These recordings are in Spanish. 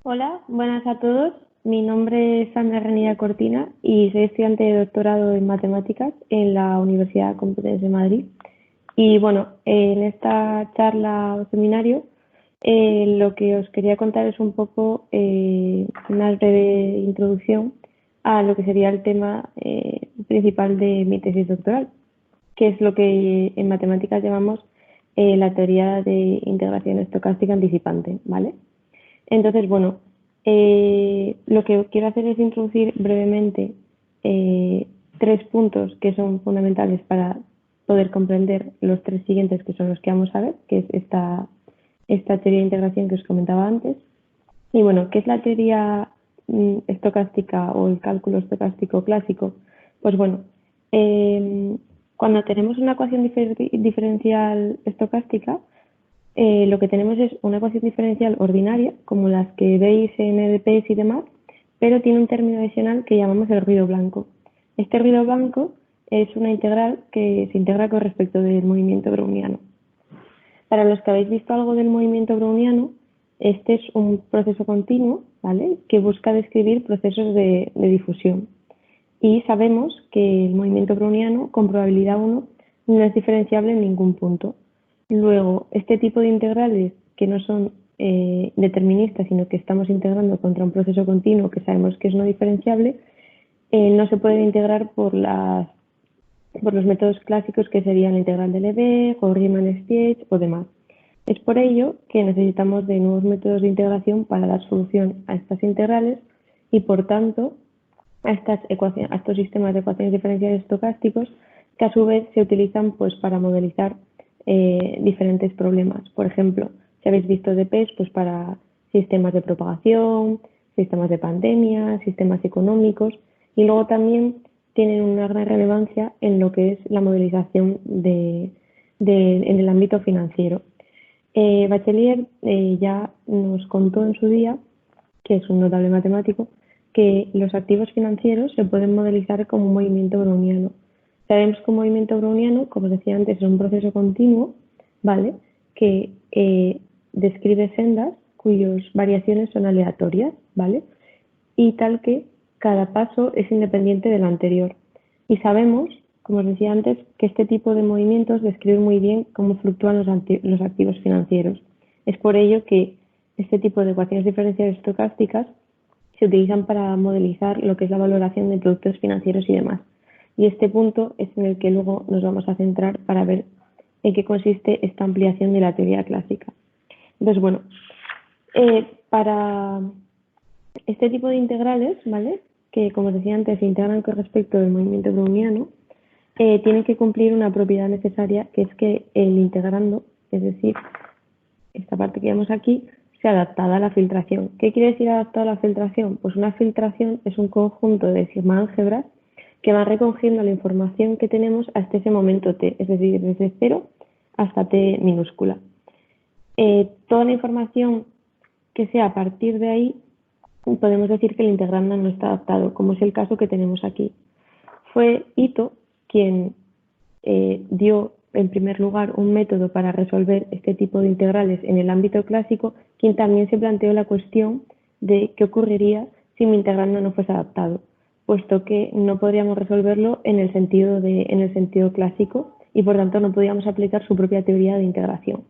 Hola, buenas a todos. Mi nombre es Sandra Renilla Cortina y soy estudiante de doctorado en matemáticas en la Universidad Complutense de Madrid. Y bueno, en esta charla o seminario lo que os quería contar es un poco una breve introducción a lo que sería el tema principal de mi tesis doctoral, que es lo que en matemáticas llamamos la teoría de integración estocástica anticipante, ¿vale? Entonces, bueno, lo que quiero hacer es introducir brevemente tres puntos que son fundamentales para poder comprender los tres siguientes, que son los que vamos a ver, que es esta teoría de integración que os comentaba antes. Y bueno, ¿qué es la teoría estocástica o el cálculo estocástico clásico? Pues bueno, eh, cuando tenemos una ecuación diferencial estocástica, lo que tenemos es una ecuación diferencial ordinaria, como las que veis en EDPs y demás, pero tiene un término adicional que llamamos el ruido blanco. Este ruido blanco es una integral que se integra con respecto del movimiento browniano. Para los que habéis visto algo del movimiento browniano, este es un proceso continuo, ¿vale?, que busca describir procesos de difusión. Y sabemos que el movimiento browniano con probabilidad 1 no es diferenciable en ningún punto. Luego, este tipo de integrales que no son deterministas, sino que estamos integrando contra un proceso continuo que sabemos que es no diferenciable, no se pueden integrar por los métodos clásicos, que serían la integral de Lebesgue o Riemann-Stieltjes o demás. Es por ello que necesitamos de nuevos métodos de integración para dar solución a estas integrales y, por tanto, a estos sistemas de ecuaciones diferenciales estocásticos, que a su vez se utilizan pues para modelizar diferentes problemas. Por ejemplo, si habéis visto DPs, pues para sistemas de propagación, sistemas de pandemia, sistemas económicos, y luego también tienen una gran relevancia en lo que es la modelización en el ámbito financiero. Bachelier ya nos contó en su día, que es un notable matemático, que los activos financieros se pueden modelizar como un movimiento browniano. Sabemos que un movimiento browniano, como decía antes, es un proceso continuo, ¿vale?, que describe sendas cuyas variaciones son aleatorias, ¿vale?, y tal que cada paso es independiente del anterior. Y sabemos, como os decía antes, que este tipo de movimientos describe muy bien cómo fluctúan los activos financieros. Es por ello que este tipo de ecuaciones diferenciales estocásticas se utilizan para modelizar lo que es la valoración de productos financieros y demás. Y este punto es en el que luego nos vamos a centrar para ver en qué consiste esta ampliación de la teoría clásica. Entonces, bueno, para este tipo de integrales, ¿vale?, que como os decía antes se integran con respecto del movimiento browniano, tienen que cumplir una propiedad necesaria, que es que el integrando, es decir, esta parte que vemos aquí, sea adaptada a la filtración. ¿Qué quiere decir adaptada a la filtración? Pues una filtración es un conjunto de sigma álgebras que van recogiendo la información que tenemos hasta ese momento t, es decir, desde 0 hasta t minúscula. Toda la información que sea a partir de ahí, podemos decir que el integrando no está adaptado, como es el caso que tenemos aquí. Fue Ito quien dio en primer lugar un método para resolver este tipo de integrales en el ámbito clásico, quien también se planteó la cuestión de qué ocurriría si mi integrando no fuese adaptado, puesto que no podríamos resolverlo en el sentido clásico y por tanto no podíamos aplicar su propia teoría de integración.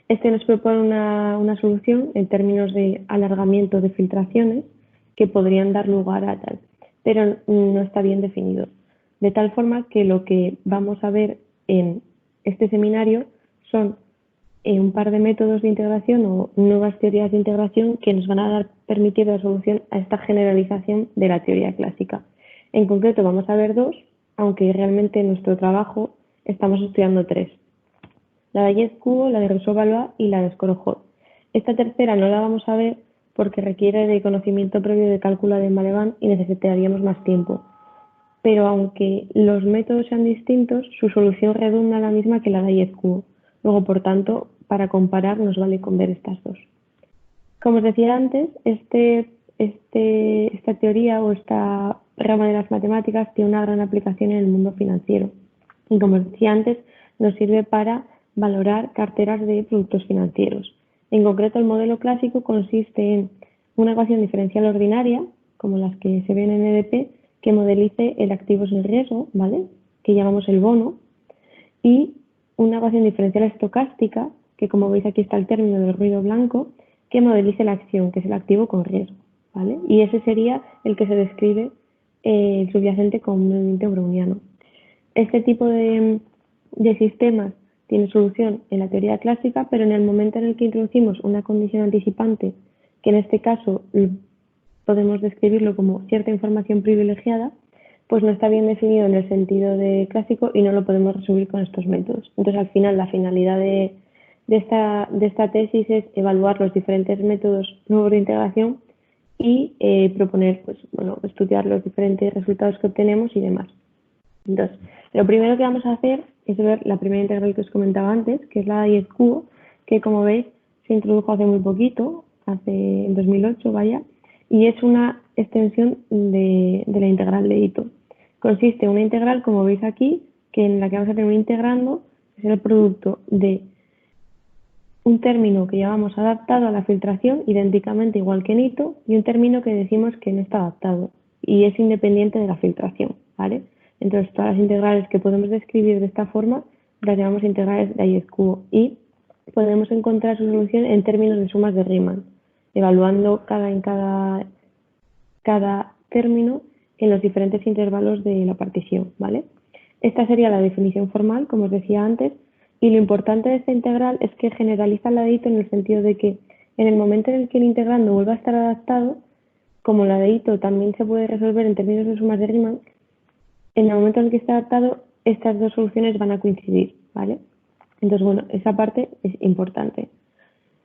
Este nos propone una solución en términos de alargamiento de filtraciones que podrían dar lugar a tal, pero no está bien definido. De tal forma que lo que vamos a ver en este seminario son un par de métodos de integración o nuevas teorías de integración que nos van a permitir dar solución a esta generalización de la teoría clásica. En concreto vamos a ver dos, aunque realmente en nuestro trabajo estamos estudiando tres: la de Ayez-Cubo, la de Rousseau-Valois y la de Skorokhod. Esta tercera no la vamos a ver porque requiere de conocimiento previo de cálculo de Malevin y necesitaríamos más tiempo. Pero aunque los métodos sean distintos, su solución redunda en la misma que la de Ayez-Cubo. Luego, por tanto, para comparar nos vale con ver estas dos. Como os decía antes, esta teoría o esta rama de las matemáticas tiene una gran aplicación en el mundo financiero. Y como os decía antes, nos sirve para valorar carteras de productos financieros. En concreto, el modelo clásico consiste en una ecuación diferencial ordinaria, como las que se ven en EDP, que modelice el activo sin riesgo, ¿vale? Que llamamos el bono, y una ecuación diferencial estocástica, que como veis aquí está el término del ruido blanco, que modelice la acción, que es el activo con riesgo, ¿vale? Y ese sería el que se describe el subyacente como un movimiento browniano. Este tipo de sistemas tiene solución en la teoría clásica, pero en el momento en el que introducimos una condición anticipante, que en este caso podemos describirlo como cierta información privilegiada, pues no está bien definido en el sentido de clásico y no lo podemos resolver con estos métodos. Entonces, al final, la finalidad de esta tesis es evaluar los diferentes métodos nuevos de integración y proponer, pues, bueno, estudiar los diferentes resultados que obtenemos y demás. Entonces, lo primero que vamos a hacer es ver la primera integral que os comentaba antes, que es la de 10 cubo, que como veis se introdujo hace muy poquito, en 2008, vaya, y es una extensión de la integral de Ito. Consiste en una integral, como veis aquí, que en la que vamos a tener un integrando, que es el producto de un término que llamamos adaptado a la filtración, idénticamente igual que en Ito, y un término que decimos que no está adaptado y es independiente de la filtración, ¿vale? Entonces, todas las integrales que podemos describir de esta forma las llamamos integrales de Hayes cubo y podemos encontrar su solución en términos de sumas de Riemann, evaluando cada término en los diferentes intervalos de la partición, ¿vale? Esta sería la definición formal, como os decía antes, y lo importante de esta integral es que generaliza la de Ito en el sentido de que en el momento en el que el integrando vuelva a estar adaptado, como la de Ito también se puede resolver en términos de sumas de Riemann, en el momento en el que está adaptado, estas dos soluciones van a coincidir, ¿vale? Entonces, bueno, esa parte es importante.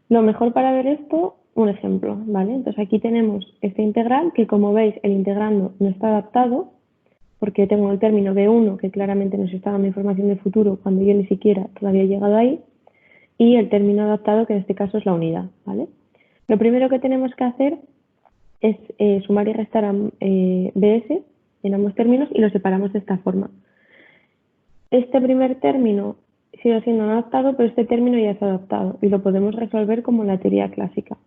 Lo mejor para ver esto, un ejemplo, ¿vale? Entonces aquí tenemos esta integral que, como veis, el integrando no está adaptado porque tengo el término B1 que claramente nos está dando información del futuro cuando yo ni siquiera todavía he llegado ahí y el término adaptado que en este caso es la unidad, ¿vale? Lo primero que tenemos que hacer es sumar y restar a BS en ambos términos y lo separamos de esta forma. Este primer término sigue siendo no adaptado, pero este término ya es adaptado y lo podemos resolver como la teoría clásica.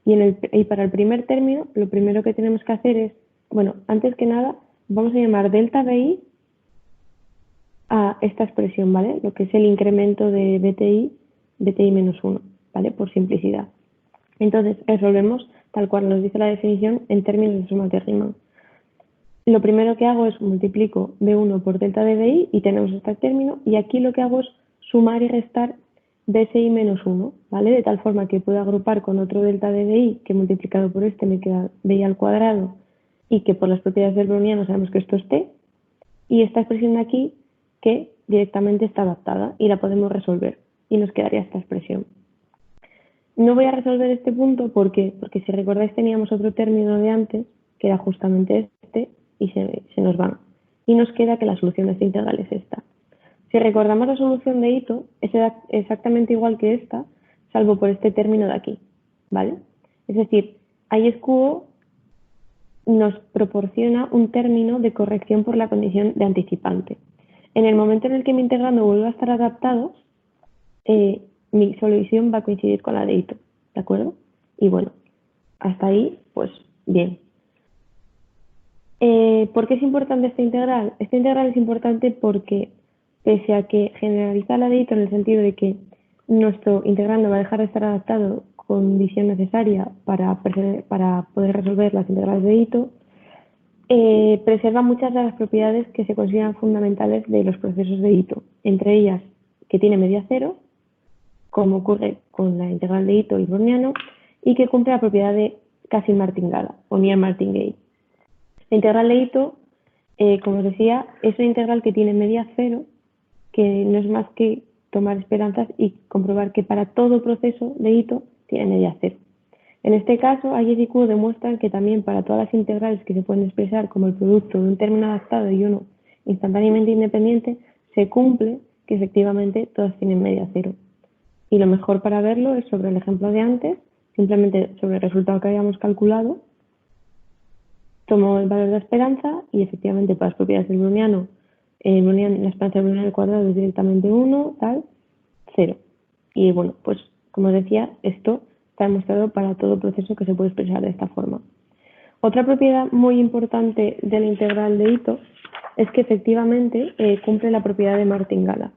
Y para el primer término, lo primero que tenemos que hacer es, bueno, antes que nada, vamos a llamar delta BI a esta expresión, ¿vale? Lo que es el incremento de BTI menos 1, ¿vale? Por simplicidad. Entonces, resolvemos tal cual nos dice la definición en términos de sumas de Riemann. Lo primero que hago es multiplico B1 por delta de BI y tenemos este término, y aquí lo que hago es sumar y restar BSI menos 1, ¿vale? De tal forma que puedo agrupar con otro delta de BI que multiplicado por este me queda BI al cuadrado y que por las propiedades del browniano sabemos que esto es T, y esta expresión de aquí que directamente está adaptada y la podemos resolver y nos quedaría esta expresión. No voy a resolver este punto porque si recordáis teníamos otro término de antes que era justamente este y se nos van. Y nos queda que la solución de esta integral es esta. Si recordamos la solución de Ito, es exactamente igual que esta, salvo por este término de aquí, ¿vale? Es decir, Hayes cubo nos proporciona un término de corrección por la condición de anticipante. En el momento en el que mi integrando vuelva a estar adaptado, mi solución va a coincidir con la de Ito, ¿de acuerdo? Y bueno, hasta ahí, pues bien. ¿Por qué es importante esta integral? Esta integral es importante porque, pese a que generaliza la de Ito en el sentido de que nuestro integrando va a dejar de estar adaptado, condición necesaria para poder resolver las integrales de Ito, preserva muchas de las propiedades que se consideran fundamentales de los procesos de Ito, entre ellas que tiene media cero, como ocurre con la integral de Ito y browniano, y que cumple la propiedad de casi martingala o near martingale. La integral de Ito, como os decía, es una integral que tiene media cero, que no es más que tomar esperanzas y comprobar que para todo proceso de Ito tiene media cero. En este caso, Hayes y Q demuestran que también para todas las integrales que se pueden expresar como el producto de un término adaptado y uno instantáneamente independiente, se cumple que efectivamente todas tienen media cero. Y lo mejor para verlo es sobre el ejemplo de antes, simplemente sobre el resultado que habíamos calculado, tomo el valor de esperanza y efectivamente para las propiedades del browniano, la esperanza del browniano al cuadrado es directamente 1, tal, 0. Y bueno, pues como os decía, esto está demostrado para todo proceso que se puede expresar de esta forma. Otra propiedad muy importante de la integral de Ito es que efectivamente cumple la propiedad de martingala,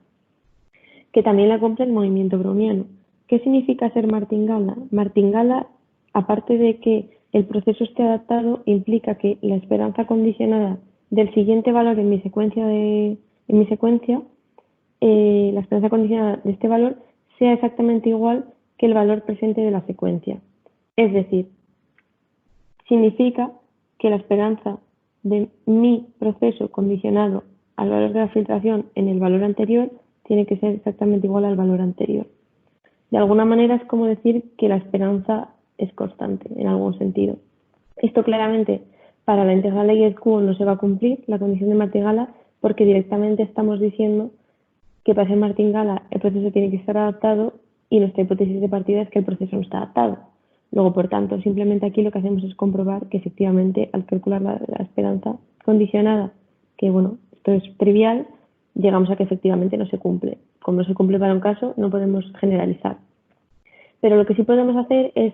que también la cumple el movimiento browniano. ¿Qué significa ser martingala? Martingala, aparte de que el proceso esté adaptado, implica que la esperanza condicionada del siguiente valor en mi secuencia, la esperanza condicionada de este valor sea exactamente igual que el valor presente de la secuencia. Es decir, significa que la esperanza de mi proceso condicionado al valor de la filtración en el valor anterior tiene que ser exactamente igual al valor anterior. De alguna manera es como decir que la esperanza es constante, en algún sentido. Esto claramente para la integral de y cubo no se va a cumplir, la condición de martingala, porque directamente estamos diciendo que para ser martingala el proceso tiene que estar adaptado y nuestra hipótesis de partida es que el proceso no está adaptado. Luego, por tanto, simplemente aquí lo que hacemos es comprobar que efectivamente al calcular la esperanza condicionada, que bueno, esto es trivial, llegamos a que efectivamente no se cumple. Como no se cumple para un caso, no podemos generalizar. Pero lo que sí podemos hacer es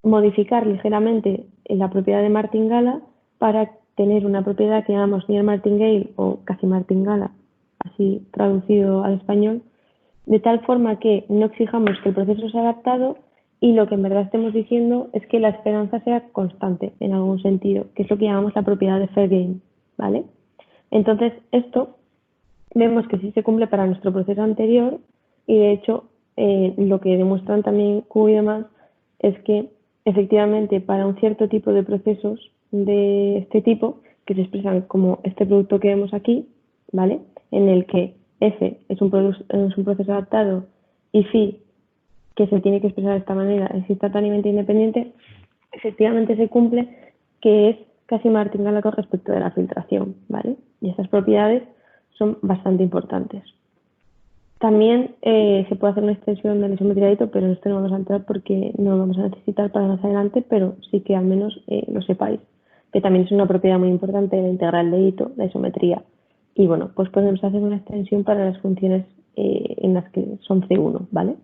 modificar ligeramente la propiedad de martingala para tener una propiedad que llamamos near martingale o casi martingala, así traducido al español, de tal forma que no exijamos que el proceso sea adaptado y lo que en verdad estemos diciendo es que la esperanza sea constante en algún sentido, que es lo que llamamos la propiedad de fair game, ¿vale? Entonces, esto vemos que sí se cumple para nuestro proceso anterior y de hecho lo que demuestran también Q y demás es que efectivamente para un cierto tipo de procesos de este tipo, que se expresan como este producto que vemos aquí, ¿vale? En el que F es un proceso adaptado y phi, que se tiene que expresar de esta manera, es instantáneamente independiente, efectivamente se cumple, que es casi martingala con respecto de la filtración, ¿vale? Y estas propiedades son bastante importantes. También se puede hacer una extensión del isometría de Ito, pero en esto no vamos a entrar porque no lo vamos a necesitar para más adelante, pero sí que al menos lo sepáis, que también es una propiedad muy importante de la integral de Ito, la isometría. Y bueno, pues podemos hacer una extensión para las funciones en las que son C1, ¿vale?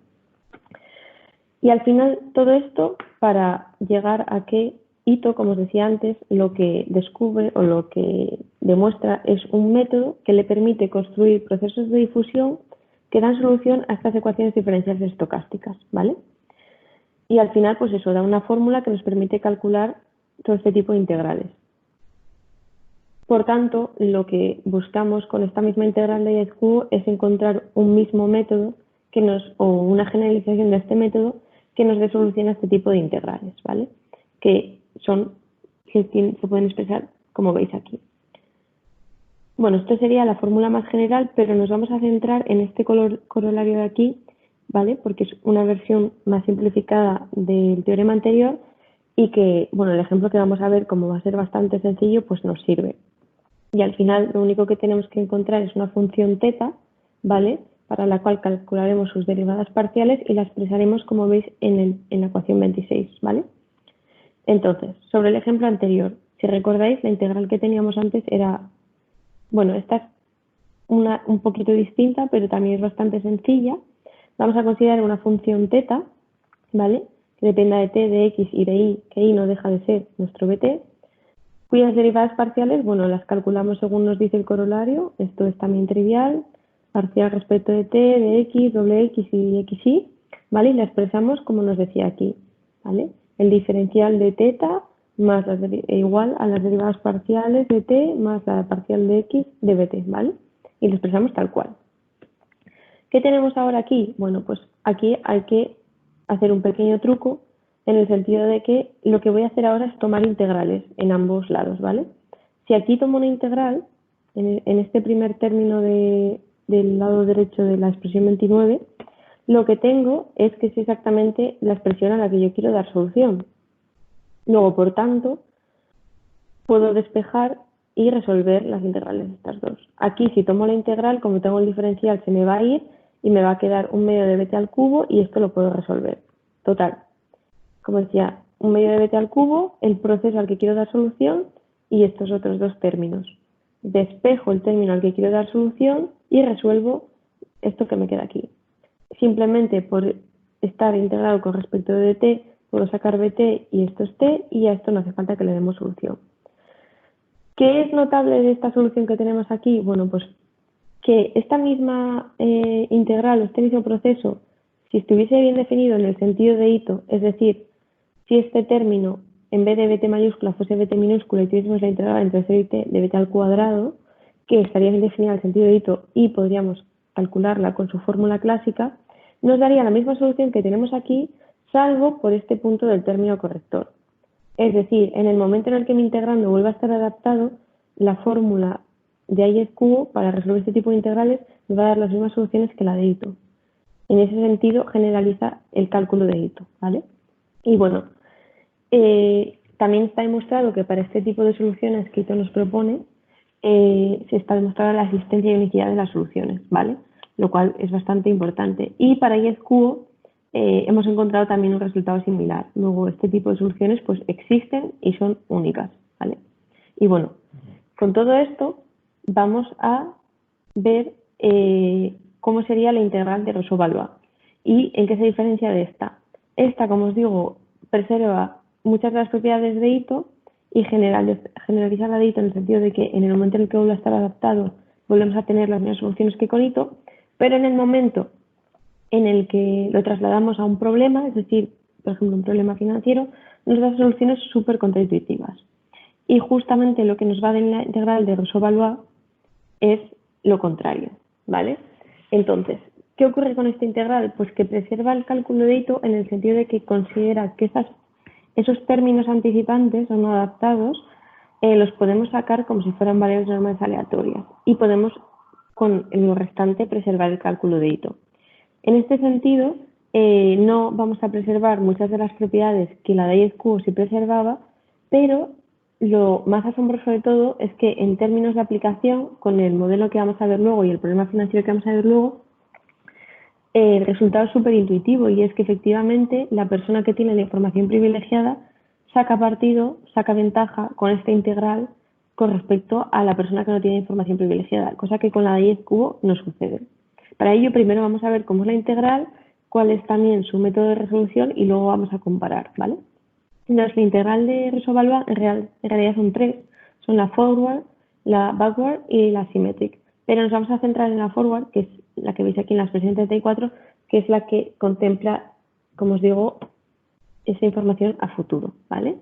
Y al final todo esto para llegar a que Ito, como os decía antes, lo que descubre o lo que demuestra es un método que le permite construir procesos de difusión que dan solución a estas ecuaciones diferenciales estocásticas, ¿vale? Y al final, pues eso, da una fórmula que nos permite calcular todo este tipo de integrales. Por tanto, lo que buscamos con esta misma integral de y es encontrar un mismo método o una generalización de este método que nos dé solución a este tipo de integrales, ¿vale? Que se pueden expresar como veis aquí. Bueno, esto sería la fórmula más general, pero nos vamos a centrar en este corolario de aquí, ¿vale? Porque es una versión más simplificada del teorema anterior y que, bueno, el ejemplo que vamos a ver, como va a ser bastante sencillo, pues nos sirve. Y al final lo único que tenemos que encontrar es una función θ, ¿vale? Para la cual calcularemos sus derivadas parciales y la expresaremos como veis en la ecuación 26, ¿vale? Entonces, sobre el ejemplo anterior, si recordáis, la integral que teníamos antes era, bueno, esta es un poquito distinta, pero también es bastante sencilla. Vamos a considerar una función θ, ¿vale? Que dependa de t, de x y de y, que y no deja de ser nuestro bt, cuyas derivadas parciales, bueno, las calculamos según nos dice el corolario, esto es también trivial, parcial respecto de t, de x, doble x y xy, ¿vale? Y la expresamos como nos decía aquí, ¿vale? El diferencial de θ más igual a las derivadas parciales de t más la parcial de x de bt, ¿vale? Y lo expresamos tal cual. ¿Qué tenemos ahora aquí? Bueno, pues aquí hay que hacer un pequeño truco en el sentido de que lo que voy a hacer ahora es tomar integrales en ambos lados, ¿vale? Si aquí tomo una integral, en este primer término del lado derecho de la expresión 29, lo que tengo es que es exactamente la expresión a la que yo quiero dar solución. Luego, por tanto, puedo despejar y resolver las integrales de estas dos. Aquí, si tomo la integral, como tengo el diferencial, se me va a ir y me va a quedar un medio de bt al cubo y esto lo puedo resolver. Total, como decía, un medio de bt al cubo, el proceso al que quiero dar solución y estos otros dos términos. Despejo el término al que quiero dar solución y resuelvo esto que me queda aquí. Simplemente por estar integrado con respecto de t, puedo sacar bt y esto es t, y a esto no hace falta que le demos solución. ¿Qué es notable de esta solución que tenemos aquí? Bueno, pues que esta misma integral o este mismo proceso, si estuviese bien definido en el sentido de hito, es decir, si este término en vez de bt mayúscula fuese bt minúscula y tuviésemos la integral entre 0 y t de bt al cuadrado, que estaría bien definida en el sentido de hito y podríamos calcularla con su fórmula clásica, nos daría la misma solución que tenemos aquí, salvo por este punto del término corrector. Es decir, en el momento en el que mi integrando vuelva a estar adaptado, la fórmula de Hayes cubo para resolver este tipo de integrales nos va a dar las mismas soluciones que la de hito. En ese sentido, generaliza el cálculo de hito, ¿vale? Y bueno, también está demostrado que para este tipo de soluciones que hito nos propone, se está demostrada la existencia y unicidad de las soluciones, ¿vale? Lo cual es bastante importante. Y para Hayes cubo hemos encontrado también un resultado similar. Luego, este tipo de soluciones pues existen y son únicas, ¿vale? Y bueno, con todo esto vamos a ver cómo sería la integral de Rousseau-Valois y en qué se diferencia de esta. Esta, como os digo, preserva muchas de las propiedades de hito y generaliza la de hito en el sentido de que en el momento en el que vuelva a estar adaptado volvemos a tener las mismas soluciones que con hito, pero en el momento en el que lo trasladamos a un problema, es decir, por ejemplo, un problema financiero, nos da soluciones súper contraintuitivas. Y justamente lo que nos va a dar la integral de Rousseau-Valois es lo contrario, ¿vale? Entonces, ¿qué ocurre con esta integral? Pues que preserva el cálculo de hito en el sentido de que considera que esos términos anticipantes o no adaptados los podemos sacar como si fueran variables normales aleatorias y podemos con lo restante preservar el cálculo de hito. En este sentido, no vamos a preservar muchas de las propiedades que la de Hayes cubo sí preservaba, pero lo más asombroso de todo es que en términos de aplicación, con el modelo que vamos a ver luego y el problema financiero que vamos a ver luego, el resultado es súper intuitivo y es que efectivamente la persona que tiene la información privilegiada saca partido, saca ventaja con esta integral con respecto a la persona que no tiene información privilegiada, cosa que con la de Hayes cubo no sucede. Para ello, primero vamos a ver cómo es la integral, cuál es también su método de resolución y luego vamos a comparar, ¿vale? Entonces, la integral de Rousseau-Valois en realidad son tres, son la forward, la backward y la symmetric. Pero nos vamos a centrar en la forward, que es la que veis aquí en la expresión 34, que es la que contempla, como os digo, esa información a futuro, ¿vale?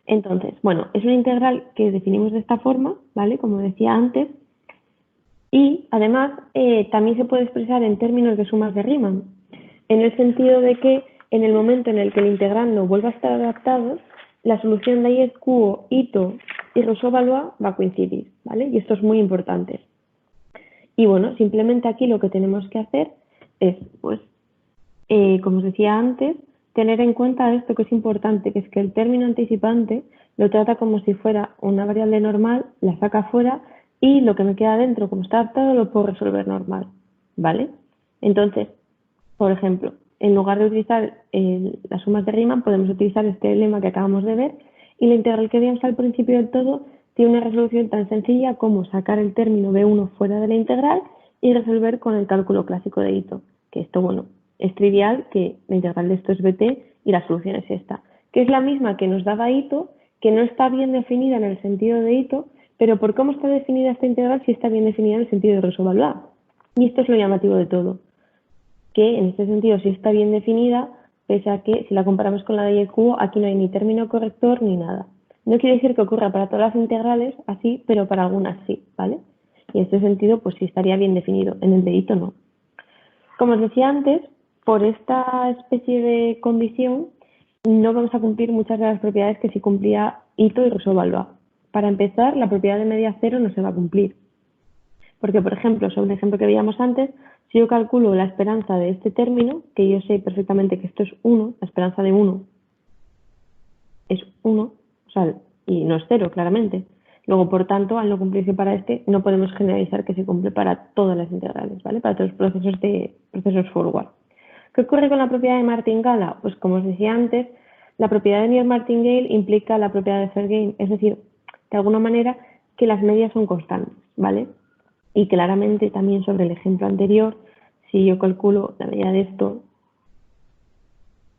Entonces, bueno, es una integral que definimos de esta forma, ¿vale? Como decía antes, y además también se puede expresar en términos de sumas de Riemann, en el sentido de que en el momento en el que el integrando vuelva a estar adaptado, la solución de Hayes cubo, hito y Rousseau-Valois va a coincidir, ¿vale? Y esto es muy importante. Y bueno, simplemente aquí lo que tenemos que hacer es, pues, como os decía antes, tener en cuenta esto que es importante, que es que el término anticipante lo trata como si fuera una variable normal, la saca fuera y lo que me queda dentro, como está adaptado, lo puedo resolver normal, ¿vale? Entonces, por ejemplo, en lugar de utilizar las sumas de Riemann, podemos utilizar este lema que acabamos de ver y la integral que vimos al principio del todo tiene una resolución tan sencilla como sacar el término b1 fuera de la integral y resolver con el cálculo clásico de hito, que esto, bueno, es trivial, que la integral de esto es bt y la solución es esta, que es la misma que nos daba hito, que no está bien definida en el sentido de hito, pero ¿por cómo está definida esta integral si está bien definida en el sentido de Rousseau-Valois? Y esto es lo llamativo de todo, que en este sentido sí está bien definida, pese a que si la comparamos con la de Hayes cubo, aquí no hay ni término corrector ni nada. No quiere decir que ocurra para todas las integrales así, pero para algunas sí, ¿vale? Y en este sentido, pues sí estaría bien definido, en el de hito no. Como os decía antes, por esta especie de condición no vamos a cumplir muchas de las propiedades que sí cumplía hito y Rousseau-Valois. Para empezar, la propiedad de media cero no se va a cumplir. Porque, por ejemplo, sobre el ejemplo que veíamos antes, si yo calculo la esperanza de este término, que yo sé perfectamente que esto es 1, la esperanza de 1 es 1, o sea, y no es 0, claramente. Luego, por tanto, al no cumplirse para este, no podemos generalizar que se cumple para todas las integrales, ¿vale? Para todos los procesos forward. ¿Qué ocurre con la propiedad de martingala? Pues como os decía antes, la propiedad de Near-Martingale implica la propiedad de Fair-Game, es decir, de alguna manera que las medias son constantes, ¿vale? Y claramente también sobre el ejemplo anterior, si yo calculo la media de esto,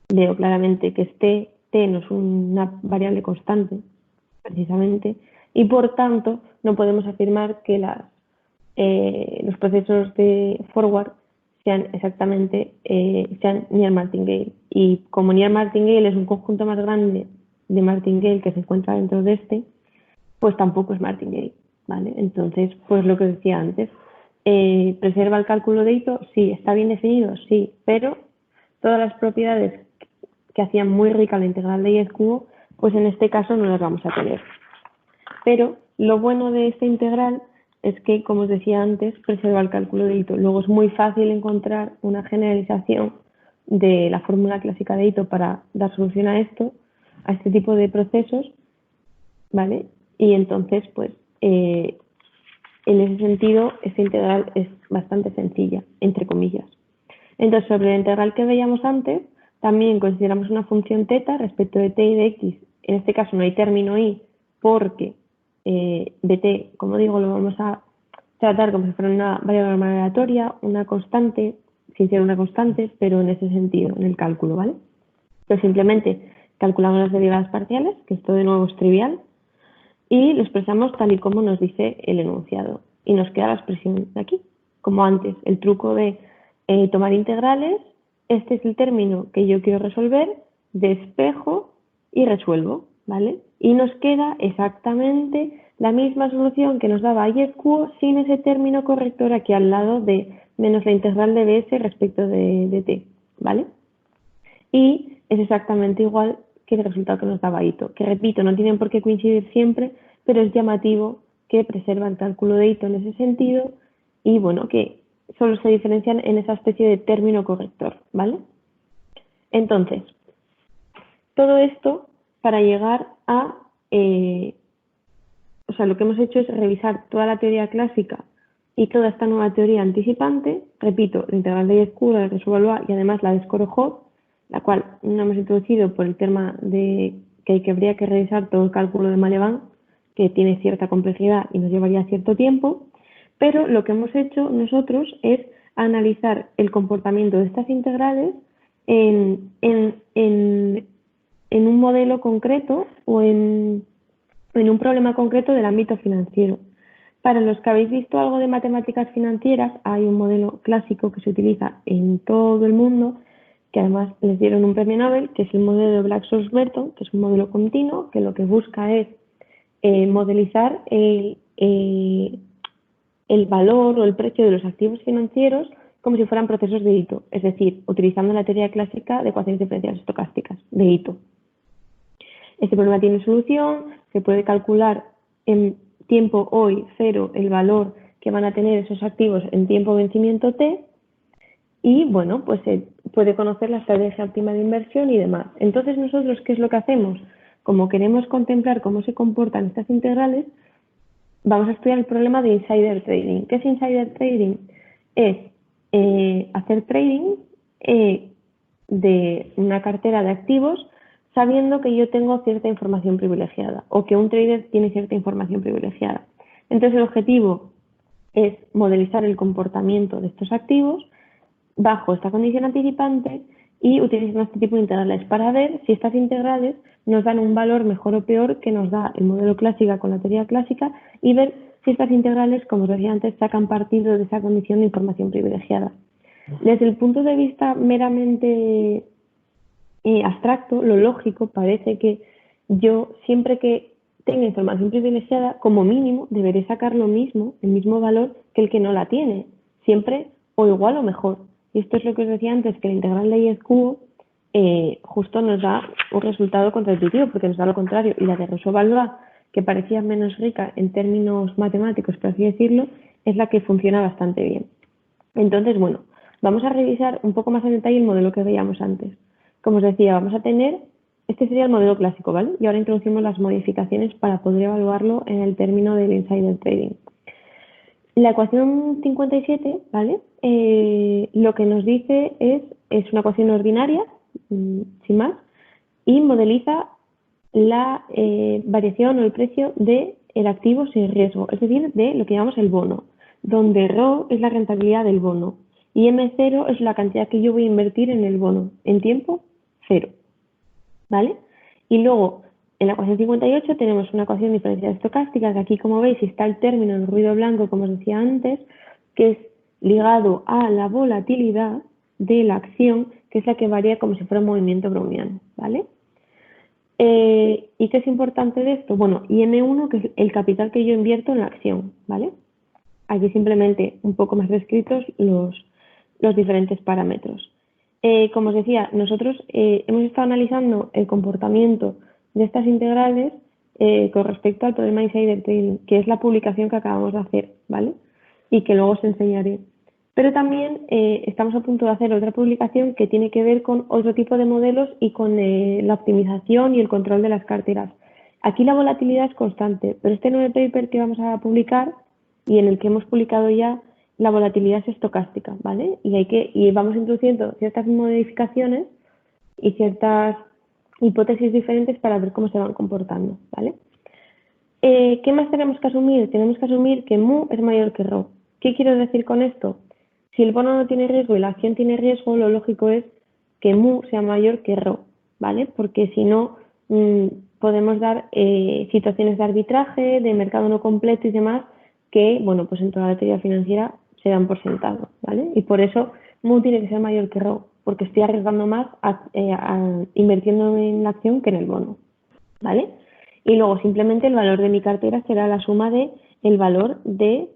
veo claramente que este t no es una variable constante, precisamente, y por tanto no podemos afirmar que los procesos de forward sean exactamente sean near martingale. Y como near martingale es un conjunto más grande de martingale que se encuentra dentro de este, pues tampoco es martingale, ¿vale? Entonces, pues lo que decía antes, preserva el cálculo de Ito, sí, está bien definido, sí, pero todas las propiedades que hacían muy rica la integral de y cubo, pues en este caso no las vamos a tener. Pero lo bueno de esta integral es que, como os decía antes, preserva el cálculo de Ito. Luego es muy fácil encontrar una generalización de la fórmula clásica de Ito para dar solución a esto, a este tipo de procesos, ¿vale? Y entonces, pues, en ese sentido, esta integral es bastante sencilla, entre comillas. Entonces, sobre la integral que veíamos antes, también consideramos una función teta respecto de t y de x. En este caso no hay término i porque de t, como digo, lo vamos a tratar como si fuera una variable aleatoria, una constante, sin ser una constante, pero en ese sentido, en el cálculo, ¿vale? Entonces simplemente calculamos las derivadas parciales, que esto de nuevo es trivial, y lo expresamos tal y como nos dice el enunciado. Y nos queda la expresión de aquí, como antes, el truco de tomar integrales, este es el término que yo quiero resolver, despejo y resuelvo, ¿vale? Y nos queda exactamente la misma solución que nos daba y cubo sin ese término corrector aquí al lado de menos la integral de ds respecto de t, ¿vale? Y es exactamente igual que el resultado que nos daba Ito, que repito, no tienen por qué coincidir siempre, pero es llamativo que preserva el cálculo de Ito en ese sentido y bueno, que solo se diferencian en esa especie de término corrector, ¿vale? Entonces, todo esto para llegar a, o sea, lo que hemos hecho es revisar toda la teoría clásica y toda esta nueva teoría anticipante, repito, la integral de Escuro, la de Resuvalva y además la de Skorokhov, la cual no hemos introducido por el tema de que habría que revisar todo el cálculo de Malevin, que tiene cierta complejidad y nos llevaría cierto tiempo, pero lo que hemos hecho nosotros es analizar el comportamiento de estas integrales en un modelo concreto o en un problema concreto del ámbito financiero. Para los que habéis visto algo de matemáticas financieras, hay un modelo clásico que se utiliza en todo el mundo, que además les dieron un premio Nobel, que es el modelo de Black-Scholes-Berton, que es un modelo continuo, que lo que busca es modelizar el valor o el precio de los activos financieros como si fueran procesos de Ito, es decir, utilizando la teoría clásica de ecuaciones diferenciales estocásticas, de Ito. Este problema tiene solución, se puede calcular en tiempo hoy cero el valor que van a tener esos activos en tiempo vencimiento t y bueno, pues se puede conocer la estrategia óptima de inversión y demás. Entonces nosotros, ¿qué es lo que hacemos? Como queremos contemplar cómo se comportan estas integrales, vamos a estudiar el problema de insider trading. ¿Qué es insider trading? Es hacer trading de una cartera de activos sabiendo que yo tengo cierta información privilegiada o que un trader tiene cierta información privilegiada. Entonces el objetivo es modelizar el comportamiento de estos activos bajo esta condición anticipante y utilizando este tipo de integrales para ver si estas integrales nos dan un valor mejor o peor que nos da el modelo clásico con la teoría clásica y ver si estas integrales, como os decía antes, sacan partido de esa condición de información privilegiada. Desde el punto de vista meramente abstracto, lo lógico parece que yo siempre que tenga información privilegiada, como mínimo, deberé sacar lo mismo, el mismo valor que el que no la tiene, siempre o igual o mejor. Y esto es lo que os decía antes, que la integral de y cubo justo nos da un resultado contraintuitivo, porque nos da lo contrario. Y la de Rousseau-Valois, que parecía menos rica en términos matemáticos, por así decirlo, es la que funciona bastante bien. Entonces, bueno, vamos a revisar un poco más en detalle el modelo que veíamos antes. Como os decía, vamos a tener, este sería el modelo clásico, ¿vale? Y ahora introducimos las modificaciones para poder evaluarlo en el término del insider trading. La ecuación 57, ¿vale? Lo que nos dice es una ecuación ordinaria, sin más, y modeliza la variación o el precio del activo sin riesgo, es decir, de lo que llamamos el bono, donde ρ es la rentabilidad del bono y M0 es la cantidad que yo voy a invertir en el bono en tiempo 0, ¿vale? Y luego, en la ecuación 58 tenemos una ecuación diferencial estocástica, que aquí, como veis, está el término en ruido blanco, como os decía antes, que es ligado a la volatilidad de la acción, que es la que varía como si fuera un movimiento browniano, ¿vale? ¿Y qué es importante de esto? Bueno, y M1, que es el capital que yo invierto en la acción, ¿vale? Aquí simplemente un poco más descritos los diferentes parámetros. Como os decía, nosotros hemos estado analizando el comportamiento de estas integrales con respecto al problema insider trading, que es la publicación que acabamos de hacer, ¿vale? Y que luego os enseñaré. Pero también estamos a punto de hacer otra publicación que tiene que ver con otro tipo de modelos y con la optimización y el control de las carteras. Aquí la volatilidad es constante, pero este nuevo paper que vamos a publicar y en el que hemos publicado ya, la volatilidad es estocástica, ¿vale? Y vamos introduciendo ciertas modificaciones y ciertas hipótesis diferentes para ver cómo se van comportando, ¿vale? ¿Qué más tenemos que asumir? Tenemos que asumir que mu es mayor que rho. ¿Qué quiero decir con esto? Si el bono no tiene riesgo y la acción tiene riesgo, lo lógico es que mu sea mayor que rho, ¿vale? Porque si no, podemos dar situaciones de arbitraje, de mercado no completo y demás, que, bueno, pues en toda la teoría financiera se dan por sentado, ¿vale? Y por eso mu tiene que ser mayor que rho, porque estoy arriesgando más invirtiendo en la acción que en el bono, ¿vale? Y luego simplemente el valor de mi cartera será la suma de el valor de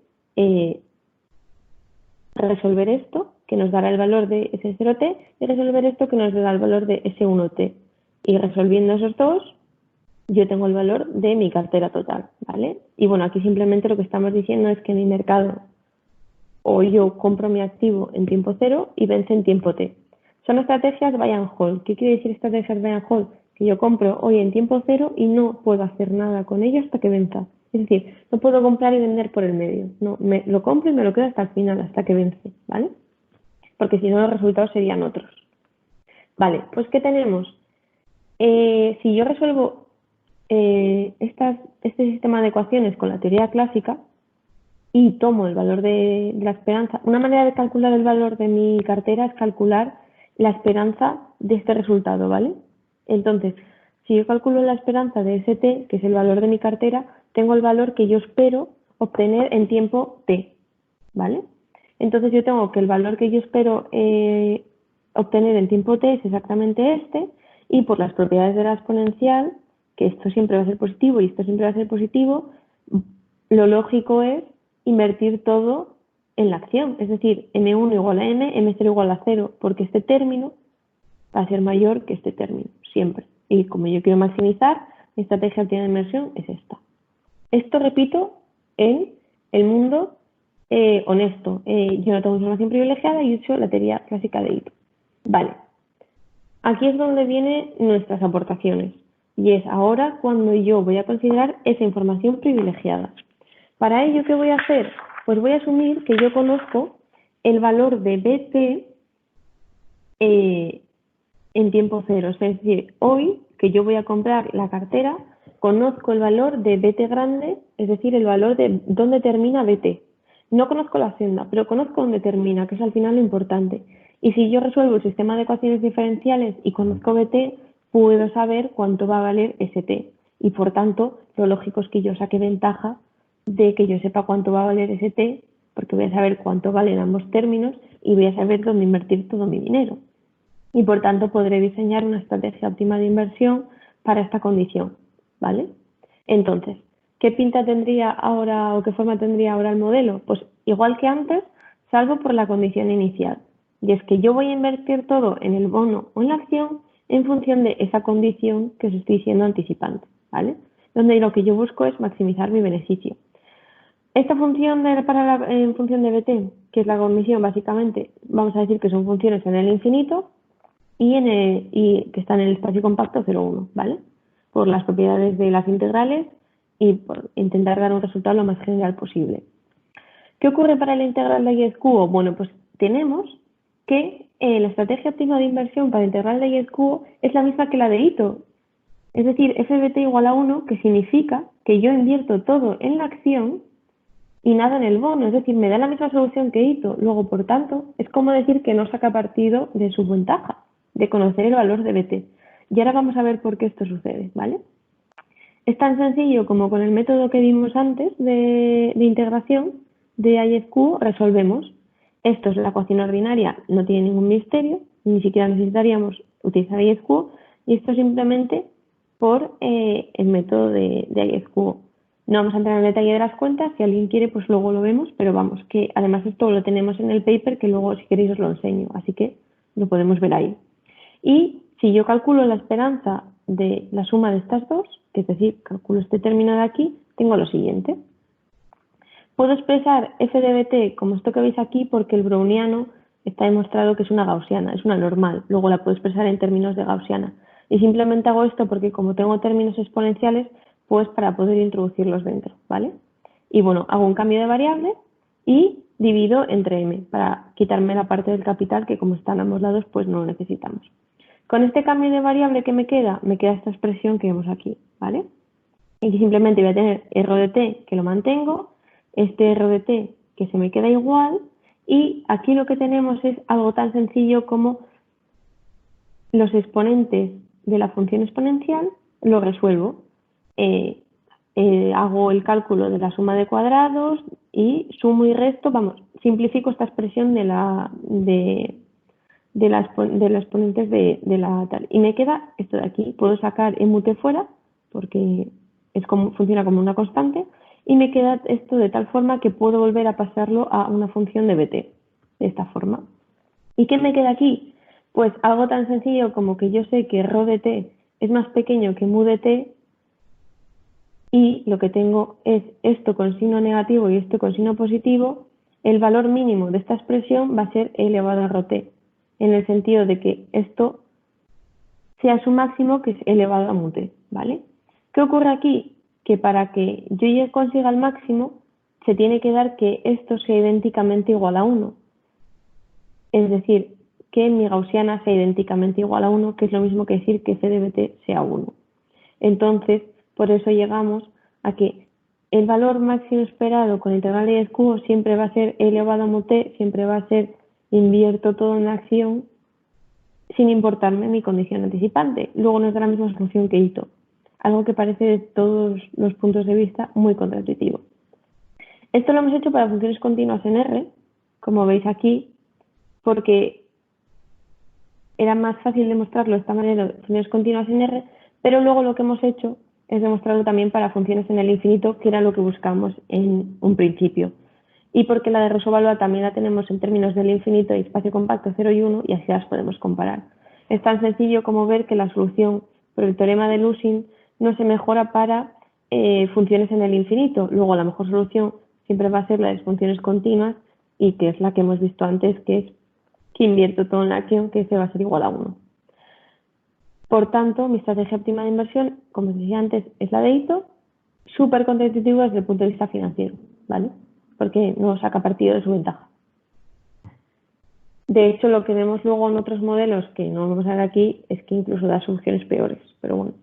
resolver esto, que nos dará el valor de S0T, y resolver esto, que nos dará el valor de S1T. Y resolviendo esos dos, yo tengo el valor de mi cartera total, ¿vale? Y bueno, aquí simplemente lo que estamos diciendo es que mi mercado, o yo compro mi activo en tiempo cero y vence en tiempo T. Son estrategias buy and hold. ¿Qué quiere decir estrategias buy and hold? Que yo compro hoy en tiempo cero y no puedo hacer nada con ello hasta que venza. Es decir, no puedo comprar y vender por el medio. No, lo compro y me lo quedo hasta el final, hasta que vence, ¿vale? Porque si no, los resultados serían otros. Vale, pues ¿qué tenemos? Si yo resuelvo este sistema de ecuaciones con la teoría clásica y tomo el valor de la esperanza, una manera de calcular el valor de mi cartera es calcular la esperanza de este resultado, ¿vale? Entonces, si yo calculo la esperanza de ST, que es el valor de mi cartera, tengo el valor que yo espero obtener en tiempo T, ¿vale? Entonces yo tengo que el valor que yo espero obtener en tiempo T es exactamente este, y por las propiedades de la exponencial, que esto siempre va a ser positivo y esto siempre va a ser positivo, lo lógico es invertir todo en la acción, es decir, M1 igual a M, M0 igual a 0, porque este término va a ser mayor que este término, siempre. Y como yo quiero maximizar, mi estrategia óptima de inversión es esta. Esto, repito, en el mundo honesto. Yo no tengo información privilegiada y uso la teoría clásica de Ito. Vale. Aquí es donde vienen nuestras aportaciones. Y es ahora cuando yo voy a considerar esa información privilegiada. Para ello, ¿qué voy a hacer? Pues voy a asumir que yo conozco el valor de BT en tiempo cero. Es decir, hoy que yo voy a comprar la cartera, conozco el valor de BT grande, es decir, el valor de dónde termina BT. No conozco la senda, pero conozco dónde termina, que es al final lo importante. Y si yo resuelvo el sistema de ecuaciones diferenciales y conozco BT, puedo saber cuánto va a valer ST. Y por tanto, lo lógico es que yo saque ventaja de que yo sepa cuánto va a valer ST, porque voy a saber cuánto valen ambos términos y voy a saber dónde invertir todo mi dinero. Y por tanto podré diseñar una estrategia óptima de inversión para esta condición, ¿vale? Entonces, ¿qué pinta tendría ahora o qué forma tendría ahora el modelo? Pues igual que antes, salvo por la condición inicial. Y es que yo voy a invertir todo en el bono o en la acción en función de esa condición que os estoy diciendo anticipante, ¿vale? Donde lo que yo busco es maximizar mi beneficio. Esta función en función de BT, que es la condición básicamente, vamos a decir que son funciones en el infinito, y que está en el espacio compacto 0,1, ¿vale? Por las propiedades de las integrales y por intentar dar un resultado lo más general posible. ¿Qué ocurre para la integral de y cubo? Bueno, pues tenemos que la estrategia óptima de inversión para la integral de y cubo es la misma que la de Ito. Es decir, FBT igual a 1, que significa que yo invierto todo en la acción y nada en el bono. Es decir, me da la misma solución que Ito. Luego, por tanto, es como decir que no saca partido de su ventaja de conocer el valor de bt. Y ahora vamos a ver por qué esto sucede, ¿vale? Es tan sencillo como con el método que vimos antes de integración de IFQ resolvemos. Esto es la ecuación ordinaria, no tiene ningún misterio, ni siquiera necesitaríamos utilizar IFQ, y esto simplemente por el método de IFQ. No vamos a entrar en el detalle de las cuentas, si alguien quiere pues luego lo vemos, pero vamos, que además esto lo tenemos en el paper que luego si queréis os lo enseño, así que lo podemos ver ahí. Y si yo calculo la esperanza de la suma de estas dos, es decir, calculo este término de aquí, tengo lo siguiente. Puedo expresar f de bt como esto que veis aquí porque el browniano está demostrado que es una gaussiana, es una normal, luego la puedo expresar en términos de gaussiana. Y simplemente hago esto porque como tengo términos exponenciales, pues para poder introducirlos dentro, ¿vale? Y bueno, hago un cambio de variable y divido entre m para quitarme la parte del capital que como están a ambos lados pues no lo necesitamos. Con este cambio de variable que me queda esta expresión que vemos aquí, ¿vale? Y simplemente voy a tener r de t que lo mantengo, este r de t que se me queda igual, y aquí lo que tenemos es algo tan sencillo como los exponentes de la función exponencial, lo resuelvo. Hago el cálculo de la suma de cuadrados y sumo y resto, vamos, simplifico esta expresión de las exponentes de la tal. Y me queda esto de aquí. Puedo sacar mut fuera porque funciona como una constante y me queda esto de tal forma que puedo volver a pasarlo a una función de bt, de esta forma. ¿Y qué me queda aquí? Pues algo tan sencillo como que yo sé que rho de t es más pequeño que mu de t y lo que tengo es esto con signo negativo y esto con signo positivo. El valor mínimo de esta expresión va a ser e elevado a rho t, en el sentido de que esto sea su máximo, que es elevado a mu t, ¿vale? ¿Qué ocurre aquí? Que para que yo ya consiga el máximo, se tiene que dar que esto sea idénticamente igual a 1. Es decir, que mi gaussiana sea idénticamente igual a 1, que es lo mismo que decir que c de bt sea 1. Entonces, por eso llegamos a que el valor máximo esperado con integral de IFQ siempre va a ser e elevado a mu t, siempre va a ser invierto todo en la acción sin importarme mi condición anticipante. Luego nos da la misma solución que Ito, algo que parece de todos los puntos de vista muy contraintuitivo. Esto lo hemos hecho para funciones continuas en R, como veis aquí, porque era más fácil demostrarlo de esta manera en funciones continuas en R, pero luego lo que hemos hecho es demostrarlo también para funciones en el infinito, que era lo que buscamos en un principio. Y porque la de Rosso-Valois también la tenemos en términos del infinito y espacio compacto 0 y 1, y así las podemos comparar. Es tan sencillo como ver que la solución por el teorema de Lusin no se mejora para funciones en el infinito. Luego la mejor solución siempre va a ser la de funciones continuas, y que es la que hemos visto antes, que es que invierto todo en la acción, que f va a ser igual a 1. Por tanto, mi estrategia óptima de inversión, como os decía antes, es la de Ito, súper contraintuitivo desde el punto de vista financiero, ¿vale? Porque no saca partido de su ventaja. De hecho, lo que vemos luego en otros modelos, que no vamos a ver aquí, es que incluso da soluciones peores, pero bueno.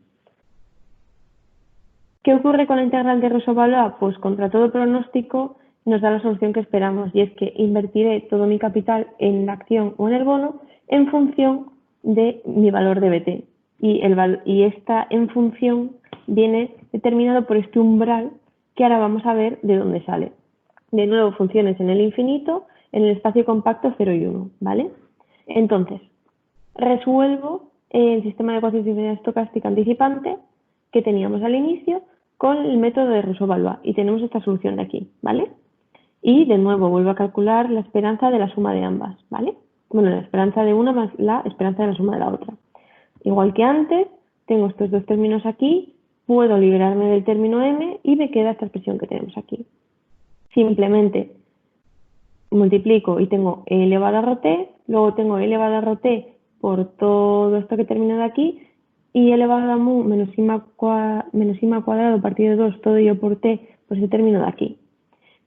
¿Qué ocurre con la integral de Rosso-Valois? Pues contra todo pronóstico nos da la solución que esperamos, y es que invertiré todo mi capital en la acción o en el bono en función de mi valor de BT. Y esta en función viene determinado por este umbral que ahora vamos a ver de dónde sale. De nuevo, funciones en el infinito, en el espacio compacto 0 y 1, ¿vale? Entonces, resuelvo el sistema de ecuaciones de diferencia estocástica anticipante que teníamos al inicio con el método de Rosso-Valois y tenemos esta solución de aquí, ¿vale? Y de nuevo vuelvo a calcular la esperanza de la suma de ambas, ¿vale? Bueno, la esperanza de una más la esperanza de la suma de la otra. Igual que antes, tengo estos dos términos aquí, puedo liberarme del término m y me queda esta expresión que tenemos aquí. Simplemente multiplico y tengo e elevado a rho t, luego tengo e elevado a rho t por todo esto que termina de aquí, y elevado a mu menos i cuadrado partido de 2, todo ello por t, por ese término de aquí.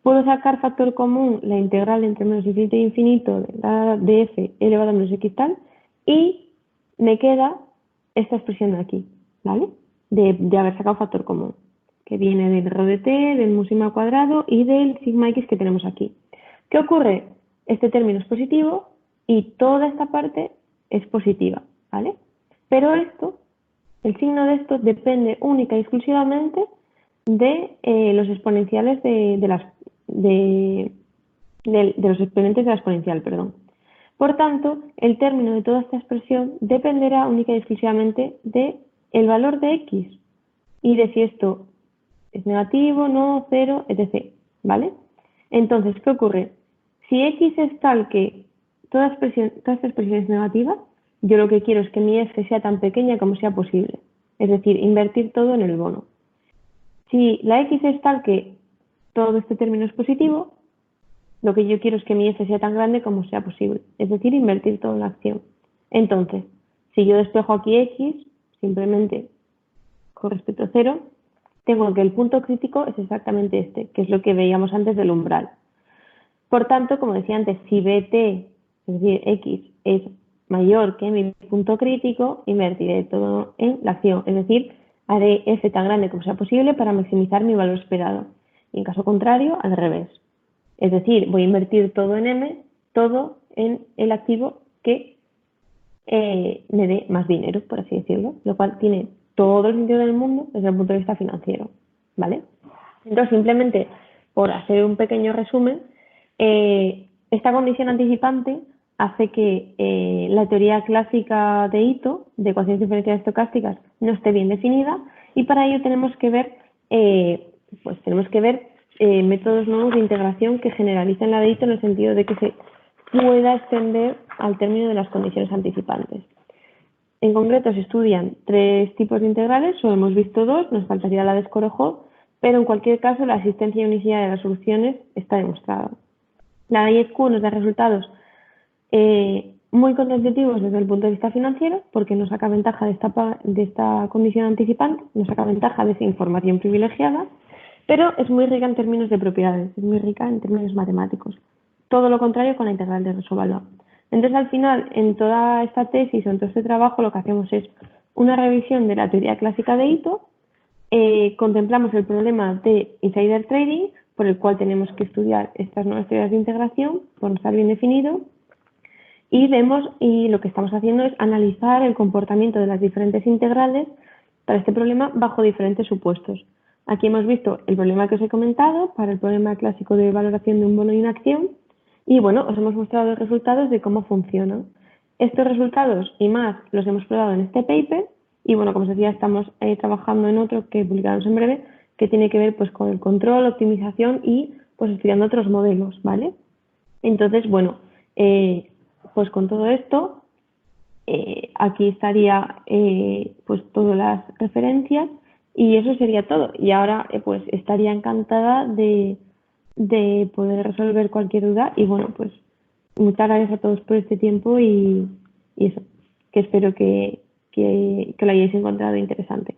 Puedo sacar factor común la integral entre menos infinito y infinito de f elevado a menos x tal, y me queda esta expresión de aquí, ¿vale? De haber sacado factor común, que viene del rho de t, del mu sigma cuadrado y del sigma x que tenemos aquí. ¿Qué ocurre? Este término es positivo y toda esta parte es positiva. ¿vale? Pero el signo de esto depende única y exclusivamente de los exponenciales de los exponentes de la exponencial, perdón. Por tanto, el término de toda esta expresión dependerá única y exclusivamente del valor de x y de si esto es negativo, no, cero, etc. ¿Vale? Entonces, ¿qué ocurre? Si x es tal que toda esta expresión es negativa, yo lo que quiero es que mi f sea tan pequeña como sea posible. Es decir, invertir todo en el bono. Si la x es tal que todo este término es positivo, lo que yo quiero es que mi f sea tan grande como sea posible. Es decir, invertir todo en la acción. Entonces, si yo despejo aquí x, simplemente con respecto a 0, tengo que el punto crítico es exactamente este, que es lo que veíamos antes del umbral. Por tanto, como decía antes, si bt, es decir, x, es mayor que mi punto crítico, invertiré todo en la acción. Es decir, haré f tan grande como sea posible para maximizar mi valor esperado. Y en caso contrario, al revés. Es decir, voy a invertir todo en m, todo en el activo que me dé más dinero, por así decirlo, lo cual tiene todo el sentido del mundo desde el punto de vista financiero, ¿vale? Entonces, simplemente por hacer un pequeño resumen, esta condición anticipante hace que la teoría clásica de Ito, de ecuaciones diferenciales estocásticas, no esté bien definida y para ello tenemos que ver, métodos nuevos de integración que generalicen la de Ito en el sentido de que se pueda extender al término de las condiciones anticipantes. En concreto, se estudian 3 tipos de integrales, solo hemos visto 2, nos faltaría la de Skorokhov, pero en cualquier caso la existencia y unicidad de las soluciones está demostrada. La de IEQ nos da resultados muy contraintuitivos desde el punto de vista financiero, porque nos saca ventaja de esta condición anticipante, nos saca ventaja de esa información privilegiada, pero es muy rica en términos de propiedades, es muy rica en términos matemáticos. Todo lo contrario con la integral de Resolvalva. Entonces, al final, en toda esta tesis o en todo este trabajo, lo que hacemos es una revisión de la teoría clásica de Ito, contemplamos el problema de insider trading, por el cual tenemos que estudiar estas nuevas teorías de integración, por no estar bien definido, y lo que estamos haciendo es analizar el comportamiento de las diferentes integrales para este problema bajo diferentes supuestos. Aquí hemos visto el problema que os he comentado para el problema clásico de valoración de un bono y una acción, y bueno, os hemos mostrado los resultados de cómo funcionan. Estos resultados y más los hemos probado en este paper y bueno, como os decía, estamos trabajando en otro que publicaremos en breve que tiene que ver pues con el control, optimización y pues estudiando otros modelos, ¿vale? Entonces, bueno, pues con todo esto, aquí estaría pues todas las referencias y eso sería todo. Y ahora pues estaría encantada de poder resolver cualquier duda y bueno, pues muchas gracias a todos por este tiempo y eso, que espero que lo hayáis encontrado interesante.